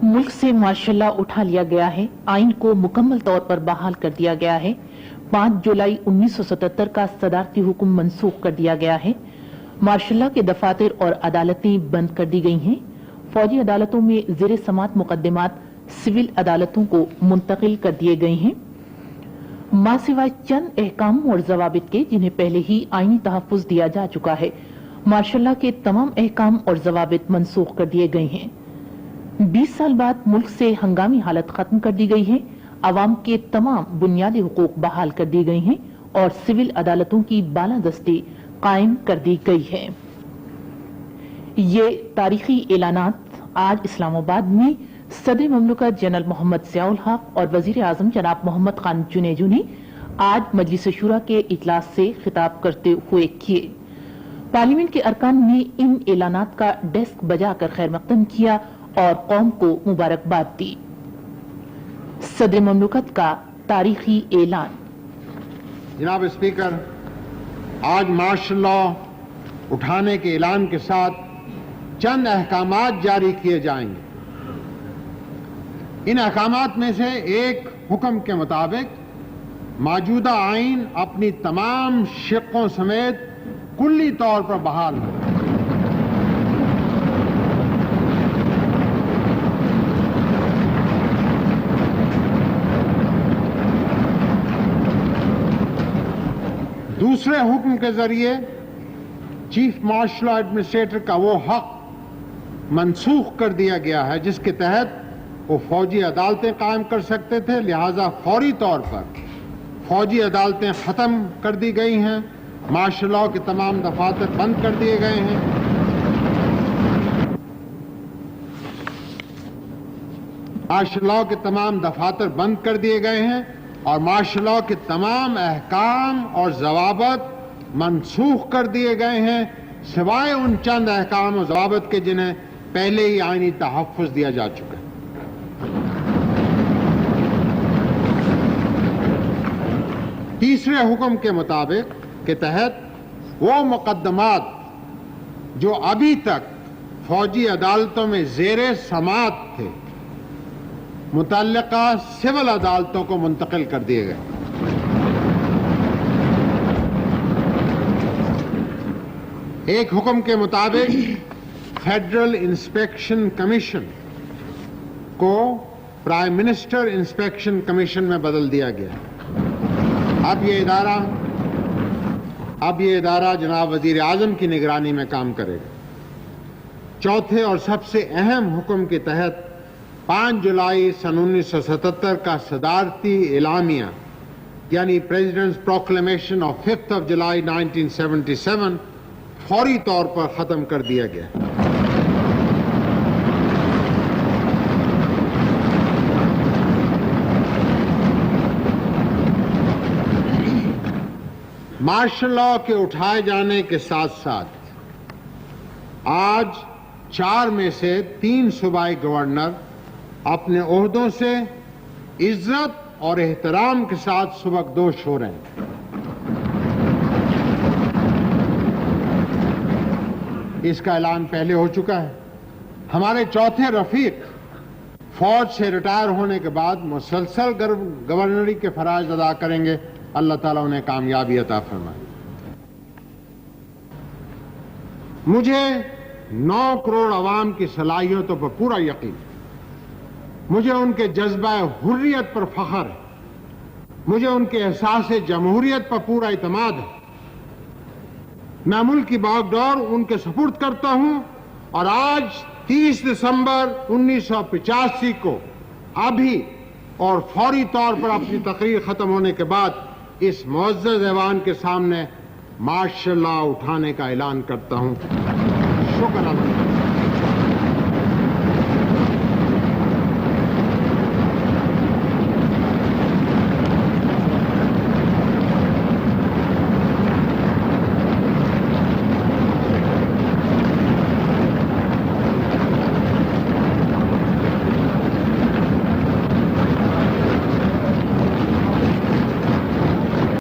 मुल्क से martial law उठा लिया गया है। आइन को मुकम्मल तौर पर बहाल कर दिया गया है। 5 जुलाई 1977 का सदारती हुक्म मनसूख कर दिया गया है। मार्शल लॉ के दफातर और अदालतें बंद कर दी गई हैं। फौजी अदालतों में ज़ेर समात मुकदमात सिविल अदालतों को मुंतकिल कर दिए गए हैं। मां सिवाय चंद अहकाम और जवाबित के जिन्हें पहले ही आईनी तहफ़्फ़ुज़ दिया जा चुका है, मार्शल लॉ के तमाम अहकाम और जवाबित मनसूख कर दिए गए हैं। 20 साल बाद मुल्क से हंगामी हालत खत्म कर दी गई है। आवाम के तमाम बुनियादी हुकूक बहाल कर दी गई हैं और सिविल अदालतों की बालादस्ती कायम कर दी गई है। ये तारीखी ऐलानात आज इस्लामाबाद में सदर ममलकत जनरल मोहम्मद ज़ियाउल हक और वज़ीर आज़म जनाब मोहम्मद खान जुनेजू ने आज मजलिस शुरा के इजलास से खिताब करते हुए किए। पार्लियामेंट के अरकान ने इन ऐलानात का डेस्क बजाकर खैर मकदम किया और कौम को मुबारकबाद दी। सदर ममलकत का तारीखी ऐलान। जनाब स्पीकर, आज मार्शल लॉ उठाने के ऐलान के साथ चंद अहकामात जारी किए जाएंगे। इन अहकामात में से एक हुक्म के मुताबिक मौजूदा आइन अपनी तमाम शिक्कों समेत कुल्ली तौर पर बहाल हो। दूसरे हुक्म के जरिए चीफ मार्शल लॉ एडमिनिस्ट्रेटर का वो हक मनसूख कर दिया गया है जिसके तहत वो फौजी अदालतें कायम कर सकते थे। लिहाजा फौरी तौर पर फौजी अदालतें खत्म कर दी गई हैं। मार्शल लॉ के तमाम दफातर बंद कर दिए गए हैं। मार्शल लॉ के तमाम दफातर बंद कर दिए गए हैं और मार्शल लॉ के तमाम अहकाम और जवाबत मनसूख कर दिए गए हैं, सिवाय उन चंद अहकाम और जवाबत के जिन्हें पहले ही आईनी तहफ़्फ़ुज़ दिया जा चुका है। तीसरे हुक्म के मुताबिक के तहत वो मुकदमात जो अभी तक फौजी अदालतों में ज़ेरे समात थे, मुतल्लिका सिविल अदालतों को मुंतकिल कर दिए गए। एक हुक्म के मुताबिक फेडरल इंस्पेक्शन कमीशन को प्राइम मिनिस्टर इंस्पेक्शन कमीशन में बदल दिया गया। अब ये इदारा जनाब वज़ीर आज़म की निगरानी में काम करेगा। चौथे और सबसे अहम हुक्म के तहत 5 जुलाई सन 1977 का सदारती एलामिया यानी प्रेसिडेंट्स प्रोक्लेमेशन ऑफ 5 जुलाई 1977 फौरी तौर पर ख़त्म कर दिया गया। मार्शल लॉ के उठाए जाने के साथ साथ आज 4 में से 3 सूबाई गवर्नर अपने ओहदों से इज्जत और एहतराम के साथ सुबकदोश हो रहे हैं। इसका ऐलान पहले हो चुका है। हमारे चौथे रफीक फौज से रिटायर होने के बाद मुसलसल गवर्नरी के फराज अदा करेंगे। अल्लाह ताला उन्हें कामयाबी अता फरमाए। मुझे 9 करोड़ अवाम की सलाहियतों पर पूरा यकीन है। मुझे उनके जज्बा हुर्रियत पर फख्र है। मुझे उनके एहसास जमहूरियत पर पूरा इत्मीनान है। मैं मुल्क की बागडोर उनके सुपुर्द करता हूं और आज 30 दिसंबर 1985 को अभी और फौरी तौर पर अपनी तकरीर खत्म होने के बाद इस मुअज़्ज़ज़ ऐवान के सामने मार्शल लॉ उठाने का ऐलान करता हूं। शुक्र अल्लाह।